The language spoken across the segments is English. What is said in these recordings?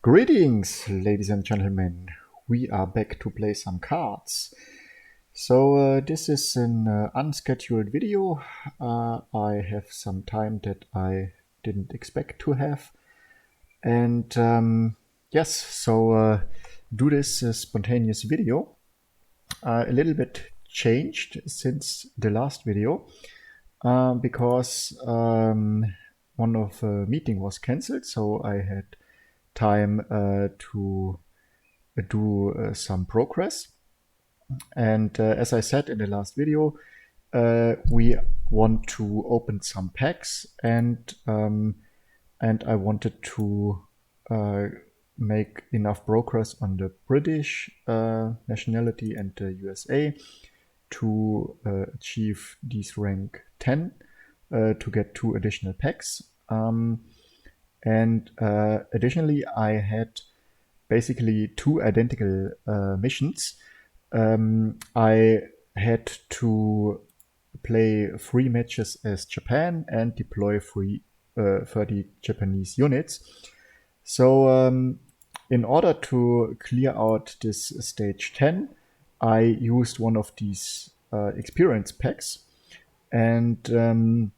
Greetings, ladies and gentlemen. We are back to play some cards. This is an unscheduled video. I have some time that I didn't expect to have. And yes, do this spontaneous video. A little bit changed since the last video because one of the meeting was cancelled, so I had time to do some progress. And as I said in the last video, we want to open some packs, and I wanted to make enough progress on the British nationality and the USA to achieve these rank 10 to get 2 additional packs. And additionally, I had basically 2 identical missions. I had to play 3 matches as Japan and deploy 30 Japanese units. So in order to clear out this stage 10, I used one of these experience packs. And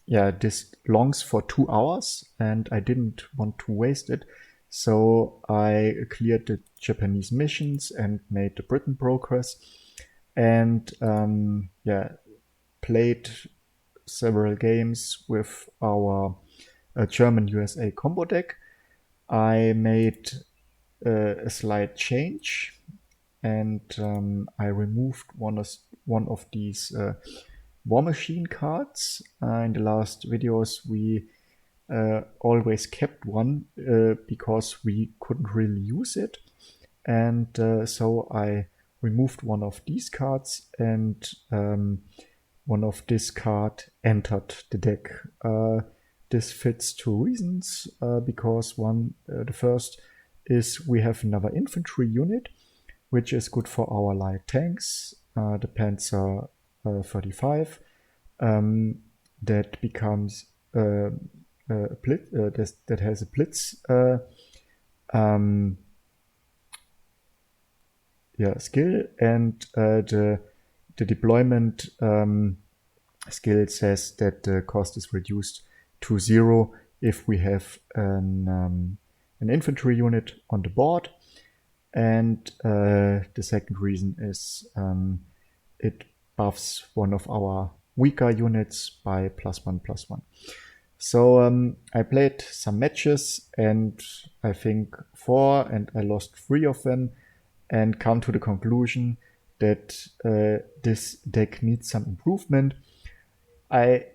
yeah, this longs for 2 hours and I didn't want to waste it. So I cleared the Japanese missions and made the Britain progress, and yeah, played several games with our German USA combo deck. I made a slight change, and I removed one of these War Machine cards. In the last videos, we always kept one because we couldn't really use it. And so I removed one of these cards, and one of this card entered the deck. This fits 2 reasons, because the first is we have another infantry unit, which is good for our light tanks, the Panzer 35. That becomes that has a blitz skill, and the deployment skill says that the cost is reduced to 0 if we have an infantry unit on the board. And the second reason is it buffs one of our weaker units by +1/+1. So I played some matches, and I think 4, and I lost 3 of them, and come to the conclusion that this deck needs some improvement. I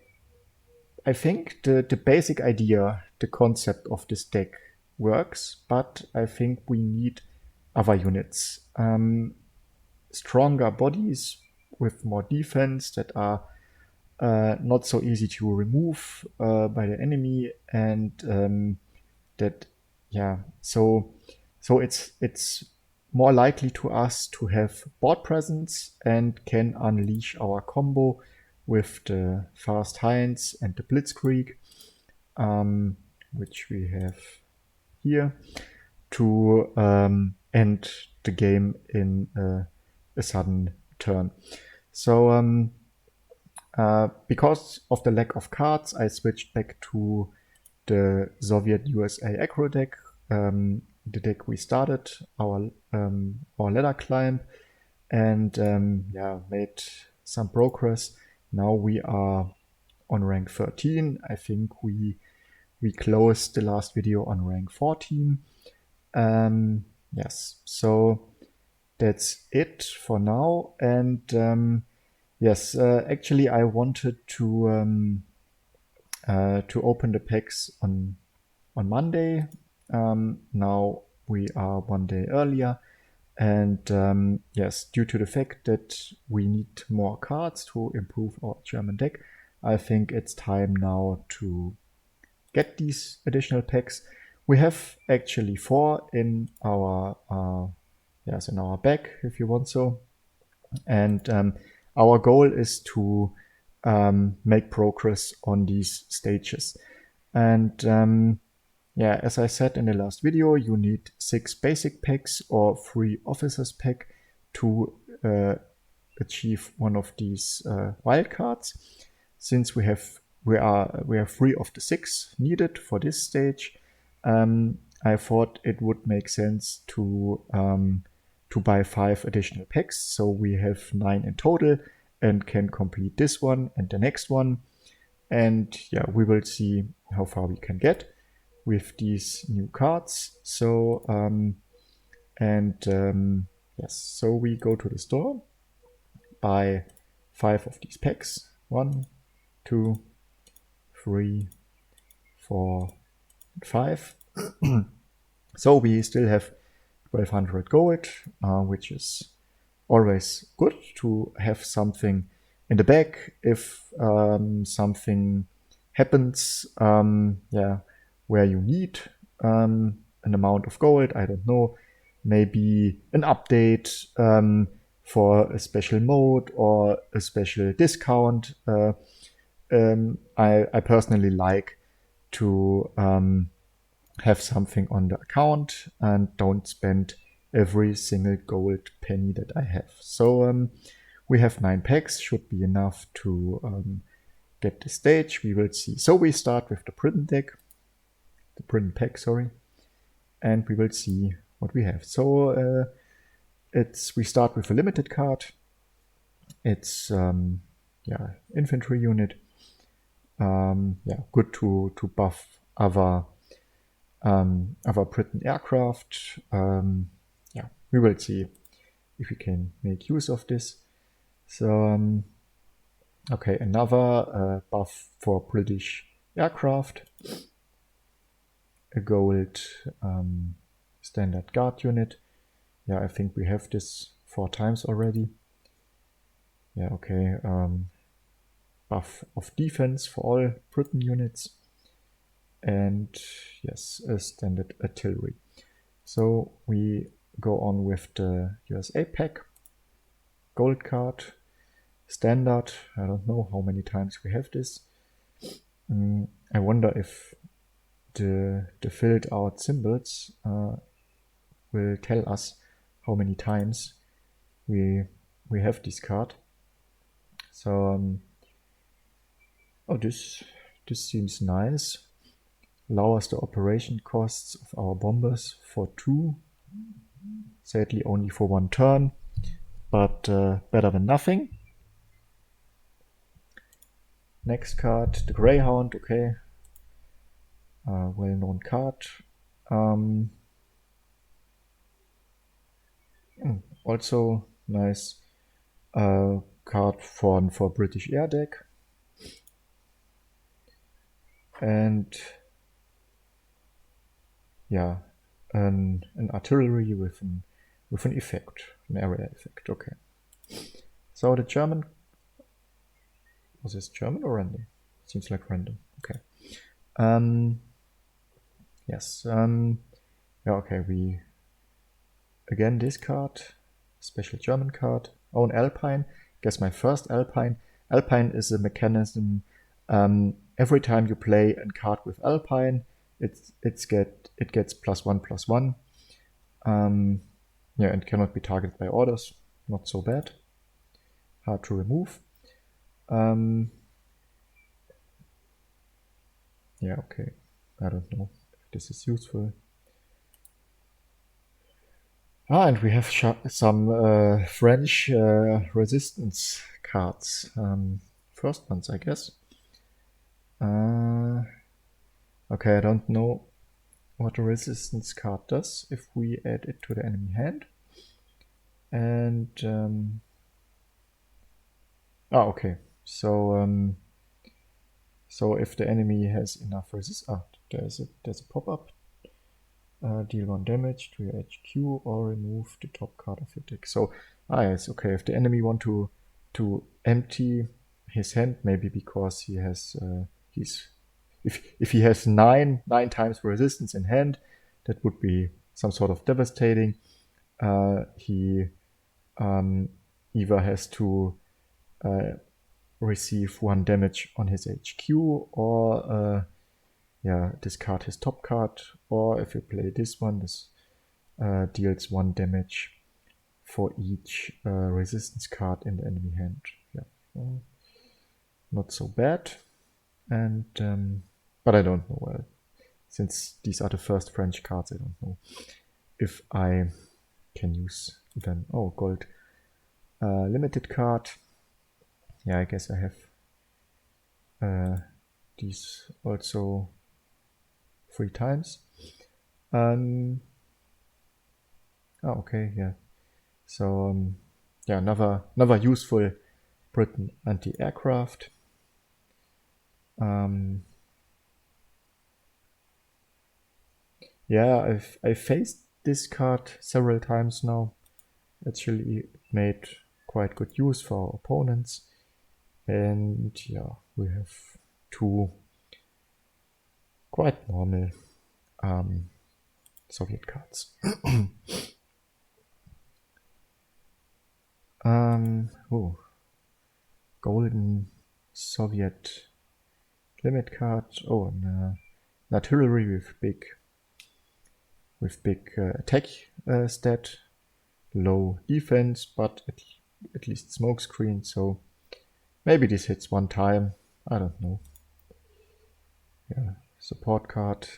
think the basic idea, the concept of this deck works, but I think we need other units. Stronger bodies with more defense that are not so easy to remove by the enemy, and that, yeah, so it's more likely to us to have board presence and can unleash our combo with the fast Heinz and the Blitzkrieg, which we have here, to end the game in a sudden turn. So because of the lack of cards, I switched back to the Soviet USA Aggro deck, the deck we started our ladder climb, and yeah, made some progress. Now we are on rank 13. I think we closed the last video on rank 14. Yes, so that's it for now. And yes, actually I wanted to open the packs on Monday. Now we are one day earlier, and yes, due to the fact that we need more cards to improve our German deck, I think it's time now to get these additional packs. We have actually 4 in our in our bag, if you want so, and our goal is to make progress on these stages. And Yeah, as I said in the last video, you need 6 basic packs or 3 officers pack to achieve one of these wildcards. Since we have 3 of the 6 needed for this stage, I thought it would make sense to buy 5 additional packs, so we have 9 in total and can complete this one and the next one. And yeah, we will see how far we can get with these new cards. So yes, so we go to the store, buy 5 of these packs. 1, 2, 3, 4, 5. So we still have 1200 gold, which is always good to have something in the back if something happens, yeah, where you need an amount of gold. I don't know, maybe an update for a special mode or a special discount. I personally like to have something on the account and don't spend every single gold penny that I have. So we have 9 packs, should be enough to get the stage. We will see. So we start with the prison pack, sorry, and we will see what we have. So we start with a limited card. It's yeah, infantry unit. Yeah, good to buff other Britain aircraft. Yeah, we will see if we can make use of this. So okay, another buff for British aircraft. A gold standard guard unit. Yeah, I think we have this 4 times already. Yeah, okay. Buff of defense for all Britain units. And yes, a standard artillery. So we go on with the USA pack. Gold card. Standard. I don't know how many times we have this. I wonder if the filled out symbols will tell us how many times we have this card. So oh, this seems nice. Lowers the operation costs of our bombers for 2. Sadly only for 1 turn, but better than nothing. Next card, the Greyhound. Okay, well-known card. Also nice card for British air deck. And yeah, an artillery with an effect, an area effect. Okay. So the German, was this German or random? Seems like random. Okay. Yes. Yeah. Okay. We again this card, special German card. Oh, an Alpine. Guess my first Alpine. Alpine is a mechanism. Every time you play a card with Alpine, it gets +1/+1. Yeah, and cannot be targeted by orders. Not so bad. Hard to remove. Yeah, okay. I don't know if this is useful. And we have some French resistance cards. First ones, I guess. Okay, I don't know what a resistance card does if we add it to the enemy hand. And okay. So so if the enemy has enough resistance, there's a pop-up. Deal 1 damage to your HQ or remove the top card of your deck. So yes, okay. If the enemy want to empty his hand, maybe because he has if he has nine times resistance in hand, that would be some sort of devastating. He either has to receive 1 damage on his HQ, or yeah, discard his top card, or if you play this one, this deals 1 damage for each resistance card in the enemy hand. Yeah, well, not so bad. And but I don't know. Since these are the first French cards, I don't know if I can use them. Oh, gold limited card. Yeah, I guess I have these also 3 times. Oh, okay, yeah. So yeah, another useful Britain anti-aircraft. Yeah, I faced this card several times now. Actually, it made quite good use for our opponents. And yeah, we have 2 quite normal Soviet cards. Oh, golden Soviet limit card. Oh, and an artillery with big attack stat, low defense, but at least smoke screen. So maybe this hits 1 time. I don't know. Yeah, support card.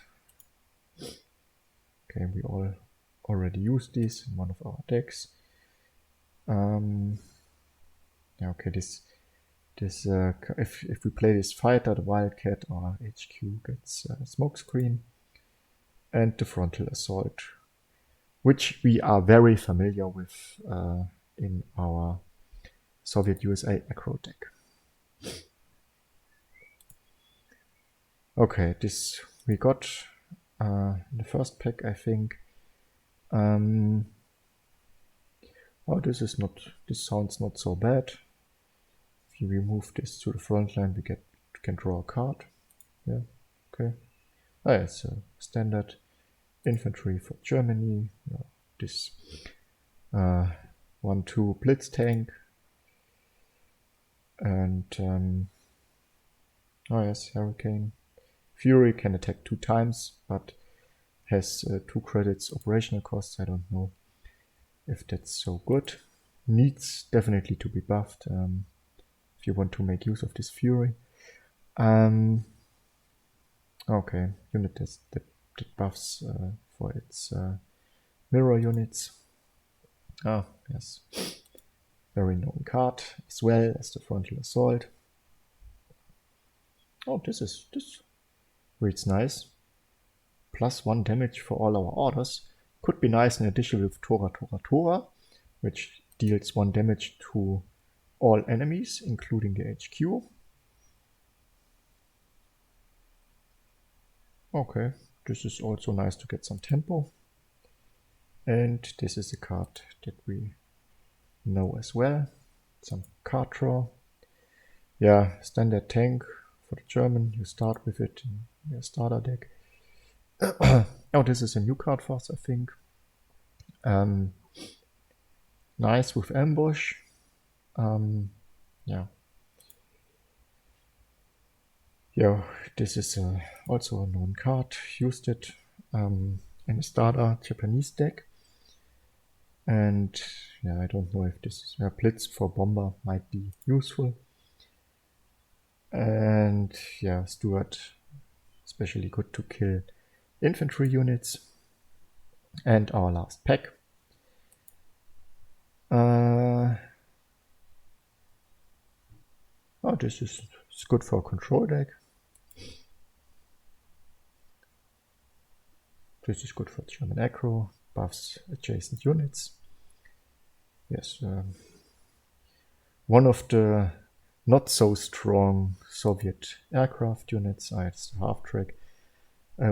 Okay, we already used this in one of our decks. Yeah, okay, this if we play this fighter, the Wildcat, our HQ gets smoke screen and the frontal assault, which we are very familiar with in our Soviet USA Aggro deck. Okay, this we got in the first pack, I think. Oh, this sounds not so bad. If you remove this to the front line, we can draw a card. Yeah, okay. Oh, yeah, it's a standard infantry for Germany. Yeah, this 1-2 Blitz tank. And oh yes, Hurricane. Fury can attack 2 times, but has 2 credits operational costs. I don't know if that's so good. Needs definitely to be buffed if you want to make use of this Fury. Okay, unit that buffs for its mirror units. Oh, yes. Very known card, as well as the frontal assault. Oh, this reads nice. +1 damage for all our orders. Could be nice in addition with Tora, which deals 1 damage to all enemies, including the HQ. Okay, this is also nice to get some tempo. And this is a card that we know as well. Some card draw. Yeah, standard tank for the German. You start with it in your starter deck. Oh, this is a new card for us, I think. Nice with ambush. Yeah. Yeah, this is also a known card. Used it in a starter Japanese deck. And yeah, I don't know if this is Blitz for Bomber might be useful. And yeah, Stuart, especially good to kill infantry units. And our last pack. Oh, this is good for a control deck. This is good for German Aggro, buffs adjacent units. Yes, one of the not so strong Soviet aircraft units is the half-track,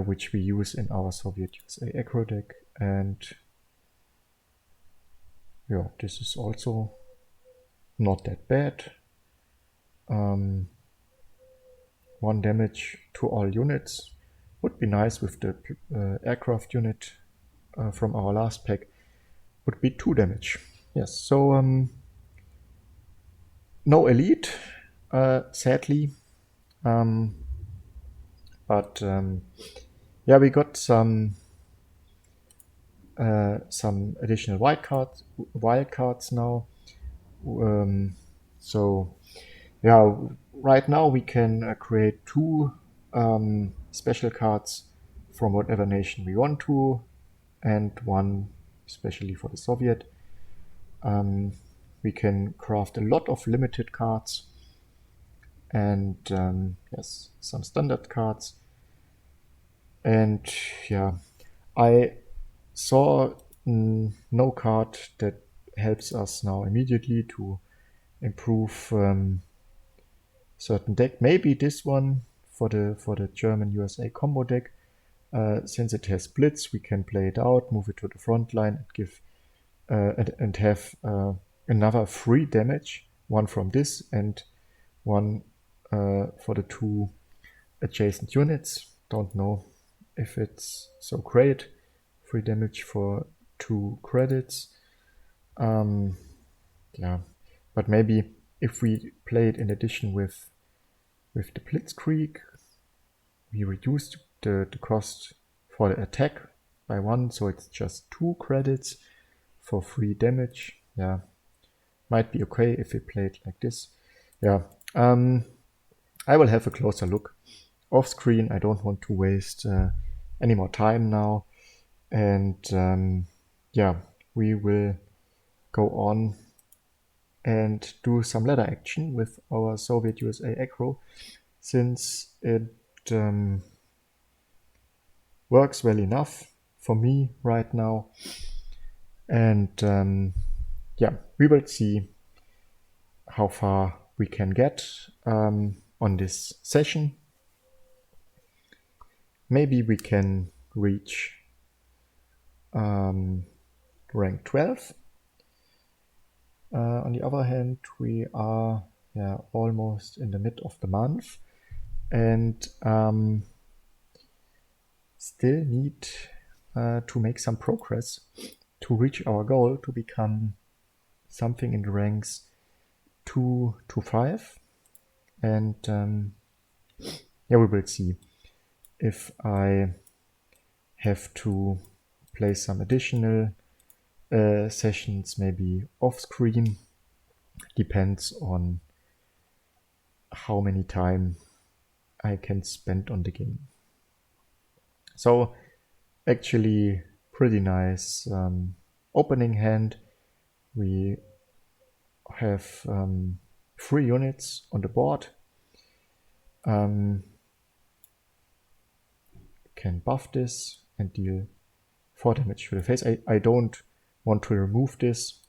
which we use in our Soviet USA Aggro deck. And yeah, this is also not that bad. 1 damage to all units would be nice with the aircraft unit from our last pack. Would be 2 damage. Yes, so no elite, sadly, but But yeah, we got some additional wildcards now. So yeah, right now we can create 2 special cards from whatever nation we want to, and 1 especially for the Soviet. We can craft a lot of limited cards and yes, some standard cards. And yeah, I saw no card that helps us now immediately to improve certain deck. Maybe this one for the German USA combo deck. Since it has splits, we can play it out, move it to the front line, and give and have another 3 damage, 1 from this and 1 for the 2 adjacent units. Don't know if it's so great. 3 damage for 2 credits. Yeah, but maybe if we play it in addition with the Blitzkrieg, we reduce the cost for the attack by 1, so it's just 2 credits for 3 damage. Yeah, might be okay if we play it like this. Yeah, I will have a closer look off screen. I don't want to waste any more time now. And yeah, we will go on and do some ladder action with our Soviet USA Aggro, since it works well enough for me right now. And yeah, we will see how far we can get on this session. Maybe we can reach rank 12. On the other hand, we are almost in the mid of the month, and still need to make some progress to reach our goal to become something in the ranks 2 to 5. And yeah, we will see if I have to play some additional sessions, maybe off screen. Depends on how many time I can spend on the game. So actually pretty nice opening hand. We have 3 units on the board. Can buff this and deal 4 damage to the face. I don't want to remove this.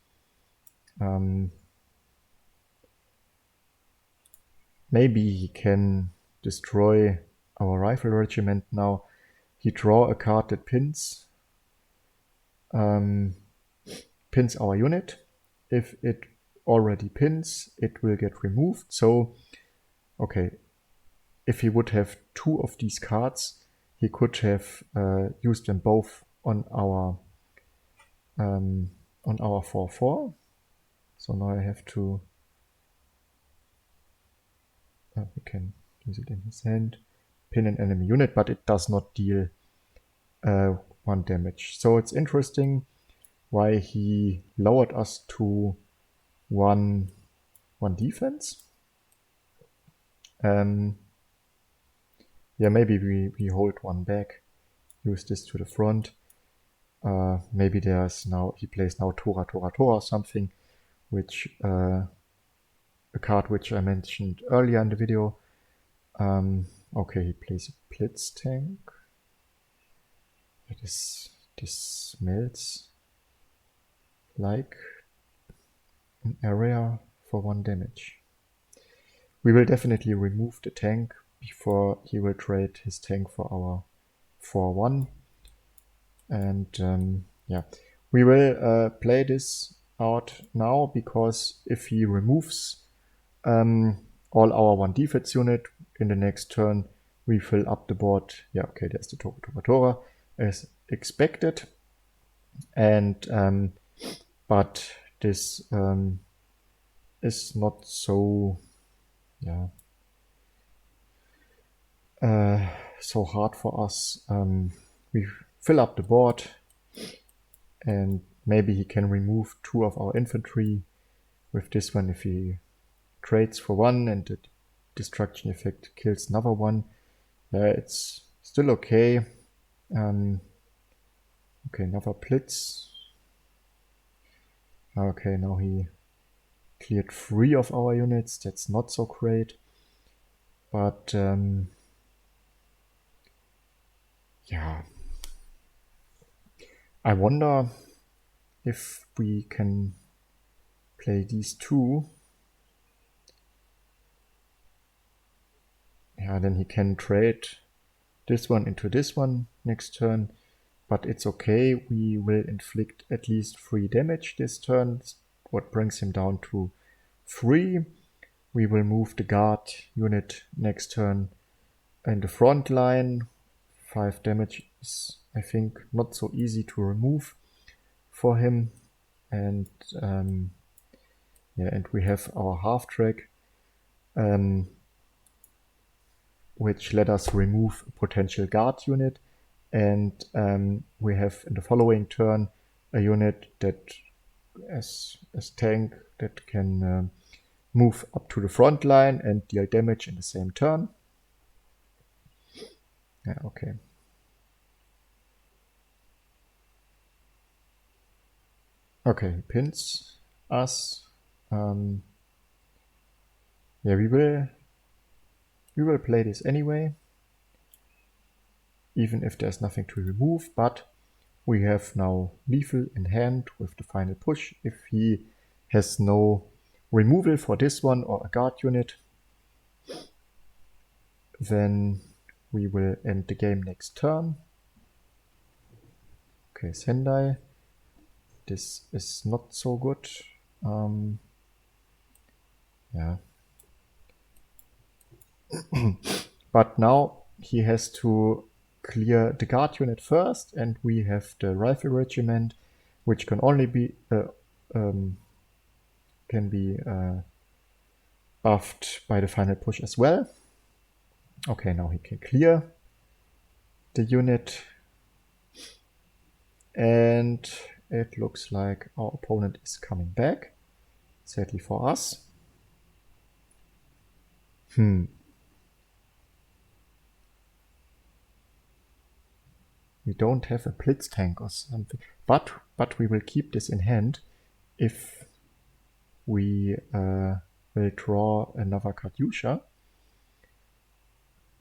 Maybe he can destroy our rifle regiment now. He draw a card that pins our unit. If it already pins, it will get removed. So, okay, if he would have 2 of these cards, he could have used them both on our 4/4. So now I have to. We can use it in his hand, pin an enemy unit, but it does not deal 1 damage. So it's interesting why he lowered us to 1 defense. Yeah, maybe we hold 1 back, use this to the front. Maybe there's now, he plays now Tora or something, which a card which I mentioned earlier in the video. Okay, he plays a Blitz tank. This smells like an area for 1 damage. We will definitely remove the tank before he will trade his tank for our 4/1. And yeah, we will play this out now, because if he removes all our 1 defense unit in the next turn, we fill up the board. Yeah, okay, there's the Tora as expected. And but this is not so so hard for us. We fill up the board, and maybe he can remove 2 of our infantry with this one if he trades for 1 and the destruction effect kills another one. It's still okay. Okay, another blitz. Okay, now he cleared 3 of our units. That's not so great. But yeah, I wonder if we can play these 2. Yeah, then he can trade this one into this one next turn. But it's okay, we will inflict at least 3 damage this turn, what brings him down to 3. We will move the guard unit next turn in the front line. 5 damage is, I think, not so easy to remove for him. And yeah, and we have our half track, which let us remove a potential guard unit. And we have in the following turn a unit that as tank that can move up to the front line and deal damage in the same turn. Yeah, okay. Okay, he pins us. Yeah, we will play this anyway, even if there's nothing to remove, but we have now lethal in hand with the final push. If he has no removal for this one or a guard unit, then we will end the game next turn. Okay, Sendai. This is not so good. Yeah. But now he has to clear the guard unit first, and we have the rifle regiment, which can only be buffed by the final push as well. Okay, now he can clear the unit, and it looks like our opponent is coming back, sadly for us. We don't have a blitz tank or something, but we will keep this in hand if we will draw another Katyusha.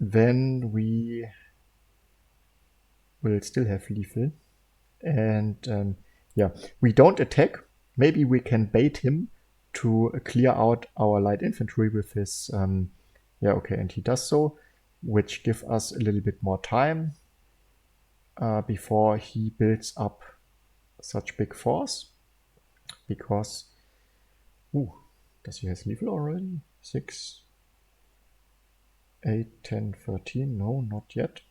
Then we will still have lethal. And yeah, we don't attack. Maybe we can bait him to clear out our light infantry with his... yeah, okay, and he does so, which gives us a little bit more time before he builds up such big force. Because... Ooh, does he have lethal already? 6, 8, 10, 13. No, not yet.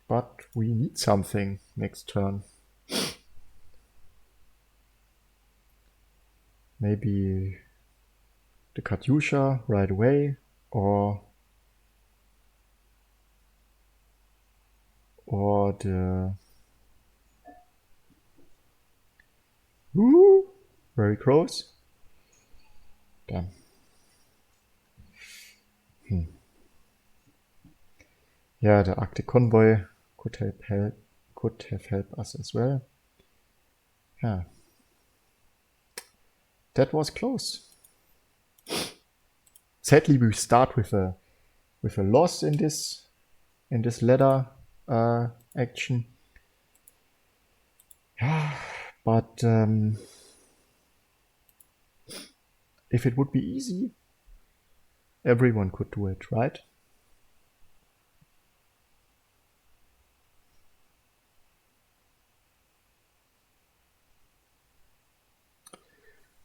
But we need something next turn. Maybe the Katyusha right away, or the... Ooh, very close. Damn. Yeah, the Arctic Convoy could have helped us as well. Yeah. That was close. Sadly, we start with a loss in this ladder action. Yeah, but if it would be easy, everyone could do it, right?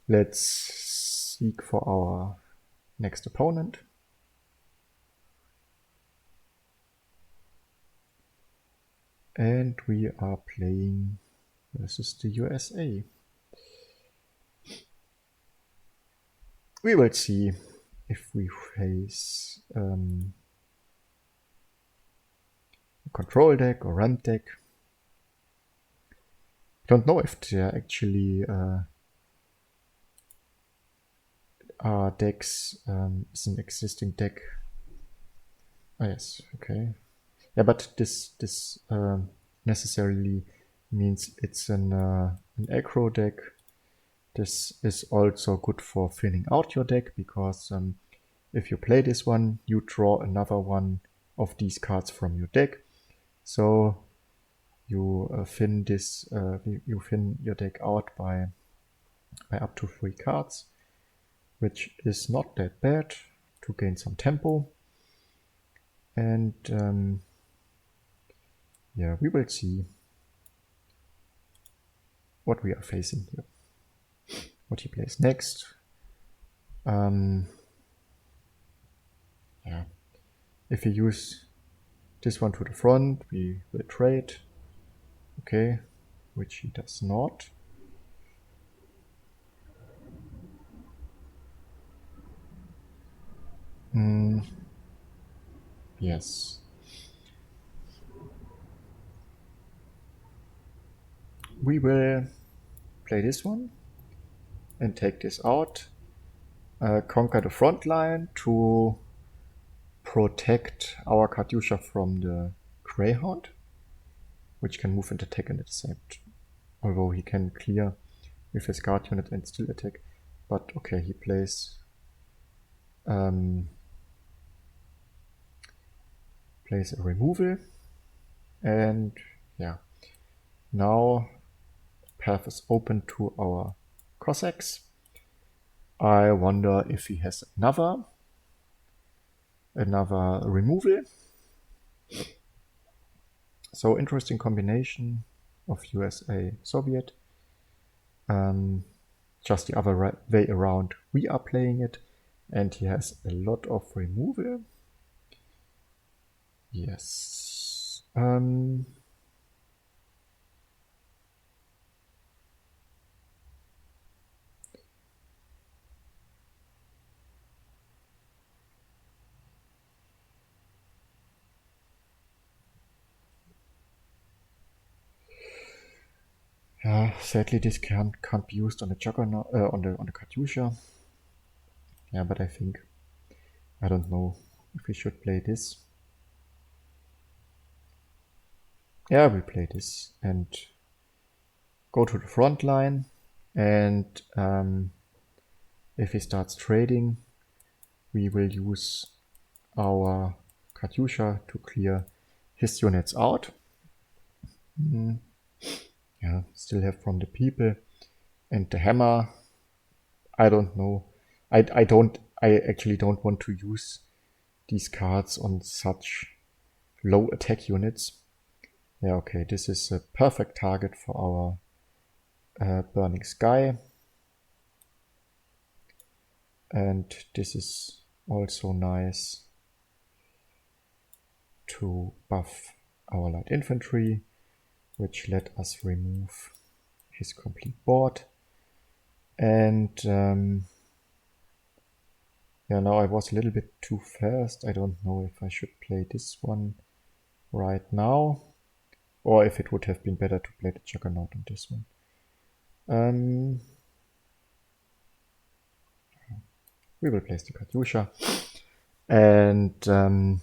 Let's seek for our next opponent. And we are playing versus the USA. We will see if we face control deck or ramp deck. I don't know if there actually are decks, is an existing deck. Ah, yes, okay. Yeah, but this necessarily means it's an aggro deck. This is also good for thinning out your deck, because if you play this one, you draw another one of these cards from your deck. So you thin you thin your deck out by up to 3 cards, which is not that bad to gain some tempo. And yeah, we will see what we are facing here, what he plays next. Yeah, if we use this one to the front, we will trade. Okay, which he does not. Yes. We will play this one and take this out. Conquer the front line to protect our Katyusha from the Greyhound, which can move and attack and intercept. Although he can clear with his guard unit and still attack. But okay, he plays a removal. And yeah, now path is open to our Cossacks. I wonder if he has another removal. So interesting combination of USA Soviet. Just the other way around, we are playing it, and he has a lot of removal. Yes. Yeah, sadly this can't be used on the Juggernaut, on the Katyusha. Yeah, but I think, I don't know if we should play this. Yeah, we play this and go to the front line, and if he starts trading, we will use our Katyusha to clear his units out. Yeah, still have from the people, and the hammer, I don't know. I actually don't want to use these cards on such low attack units. Yeah, okay, this is a perfect target for our Burning Sky. And this is also nice to buff our light infantry, which let us remove his complete board. And yeah, now I was a little bit too fast. I don't know if I should play this one right now, or if it would have been better to play the Juggernaut on this one. We will place the Katyusha and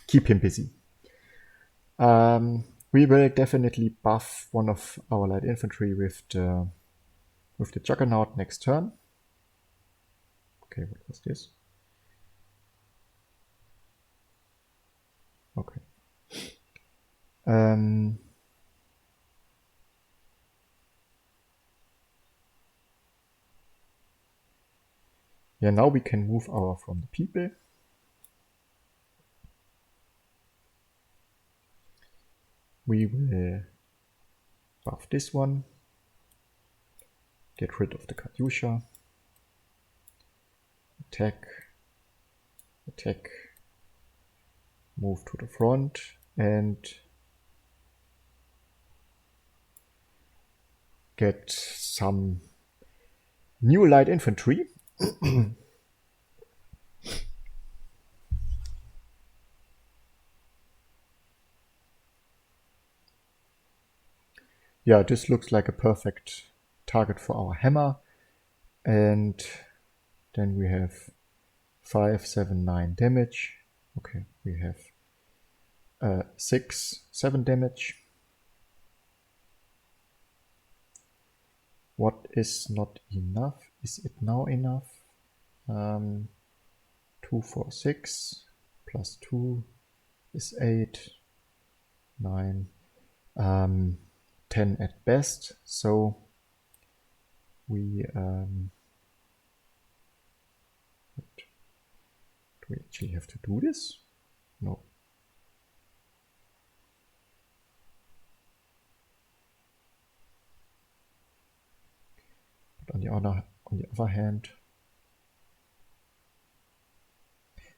keep him busy. We will definitely buff one of our light infantry with the Juggernaut next turn. Okay, what was this? Okay. Yeah, now we can move our from the people. We will buff this one. Get rid of the Katyusha. Attack. Attack. Move to the front and get some new light infantry. yeah, this looks like a perfect target for our hammer. And then we have 5, 7, 9 damage. Okay, we have 6, 7 damage. What is not enough? Is it now enough? 2, 4, 6 plus 2 is 8, 9, 10 at best. So we do we actually have to do this? No. But on the other hand,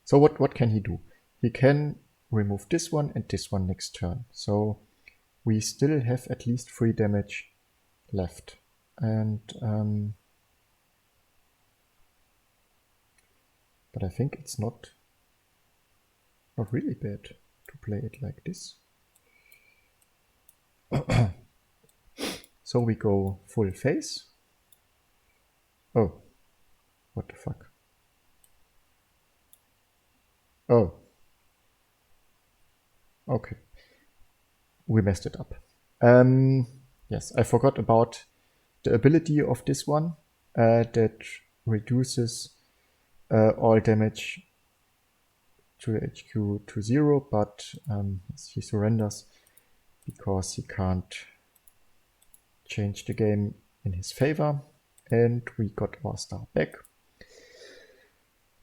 so what can he do? He can remove this one and this one next turn. So we still have at least 3 damage left. And but I think it's not really bad to play it like this. So we go full face. Oh, what the fuck? Oh, okay. We messed it up. Yes, I forgot about the ability of this one that reduces all damage to HQ to 0, but he surrenders because he can't change the game in his favor, and we got our star back.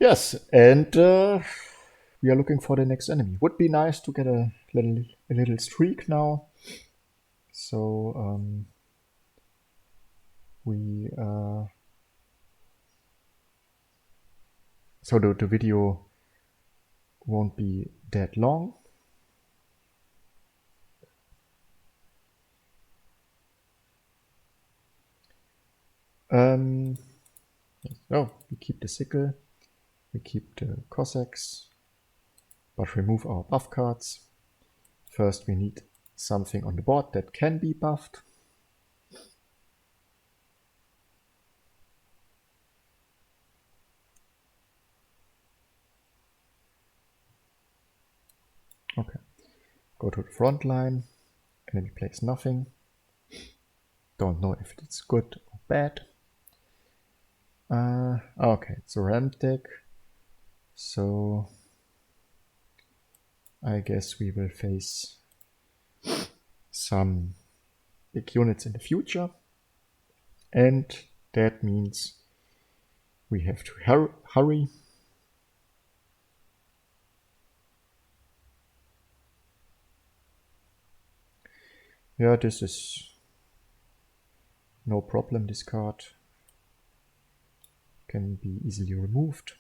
Yes, and we are looking for the next enemy. Would be nice to get a little streak now. So so the video won't be that long. Oh, we keep the sickle, we keep the Cossacks, but remove our buff cards. First we need something on the board that can be buffed. Okay, go to the front line, enemy plays nothing. Don't know if it's good or bad. Okay, it's a ramp deck, so I guess we will face some big units in the future, and that means we have to hurry. Yeah, this is no problem. This card can be easily removed.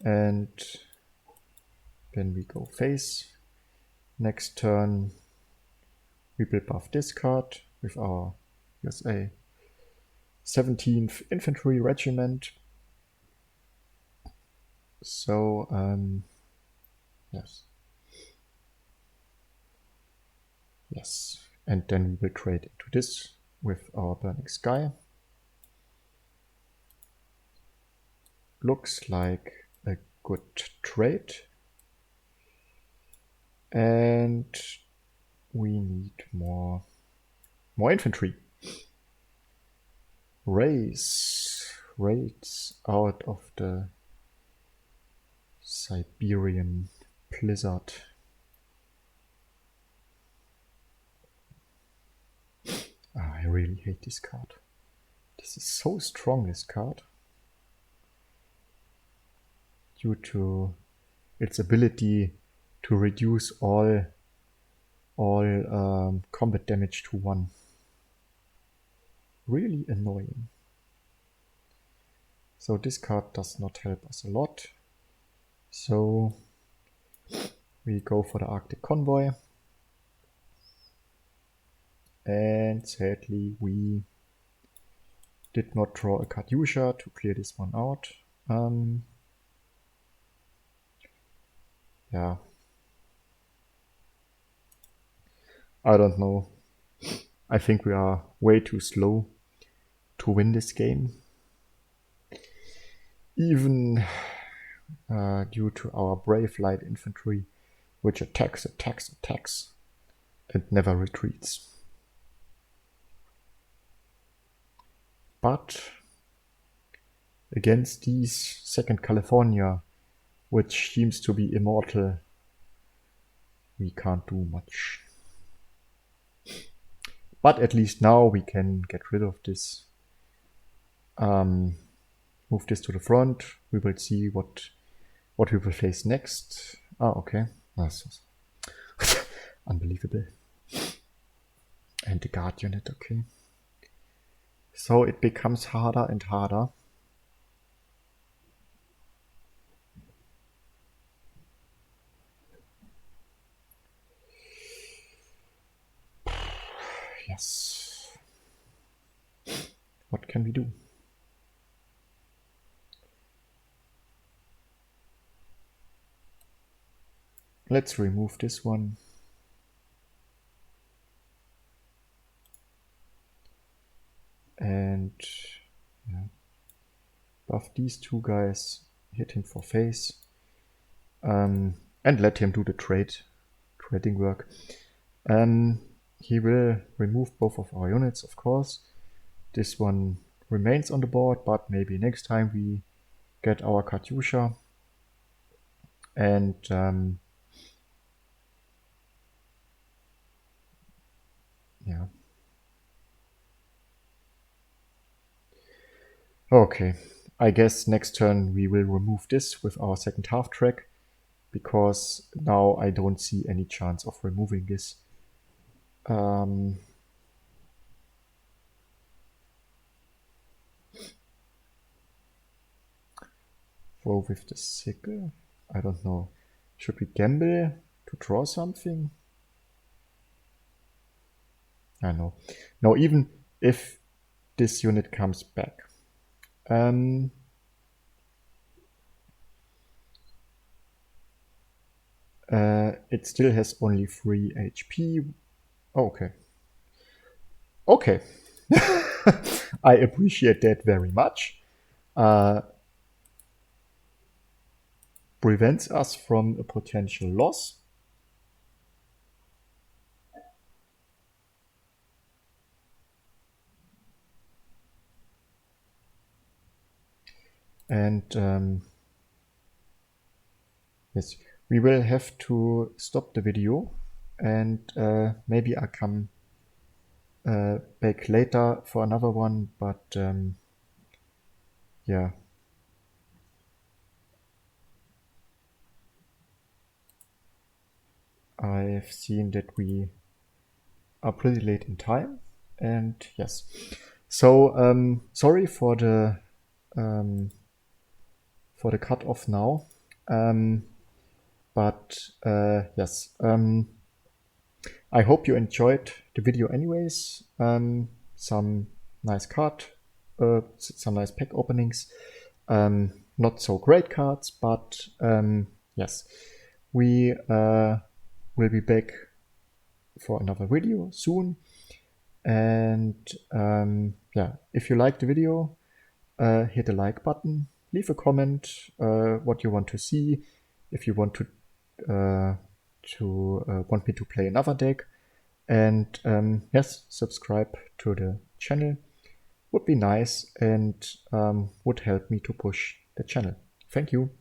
And then we go face. Next turn we will buff this card with our USA 17th Infantry Regiment. So yes, and then we will trade into this with our Burning Sky. Looks like a good trade, and we need more infantry. Raids out of the Siberian blizzard. I really hate this card. This is so strong, this card, due to its ability to reduce all combat damage to 1. Really annoying. So this card does not help us a lot. So we go for the Arctic Convoy. And sadly we did not draw a Katyusha to clear this one out. Yeah, I don't know. I think we are way too slow to win this game. Even due to our brave light infantry, which attacks and never retreats. But against these 2nd California, which seems to be immortal, we can't do much. But at least now we can get rid of this. Move this to the front. We will see what we will face next. Ah, okay. That's unbelievable. And the guard unit, okay. So it becomes harder and harder. Yes. What can we do? Let's remove this one. And yeah, buff these 2 guys, hit him for face, and let him do the trading work. He will remove both of our units, of course. This one remains on the board, but maybe next time we get our Katyusha. And yeah. Okay, I guess next turn we will remove this with our 2nd half track, because now I don't see any chance of removing this. Throw with the sickle? I don't know. Should we gamble to draw something? I know. No, even if this unit comes back. It still has only 3 HP. Oh, okay. Okay. I appreciate that very much. Prevents us from a potential loss. And yes, we will have to stop the video, and maybe I'll come back later for another one, but yeah. I've seen that we are pretty late in time, and yes. So sorry for the cutoff now, but yes. I hope you enjoyed the video anyways. Some nice some nice pack openings. Not so great cards, but yes, we will be back for another video soon. And yeah, if you liked the video, hit the like button, leave a comment what you want to see, if you want want me to play another deck, and yes, subscribe to the channel would be nice and would help me to push the channel. Thank you.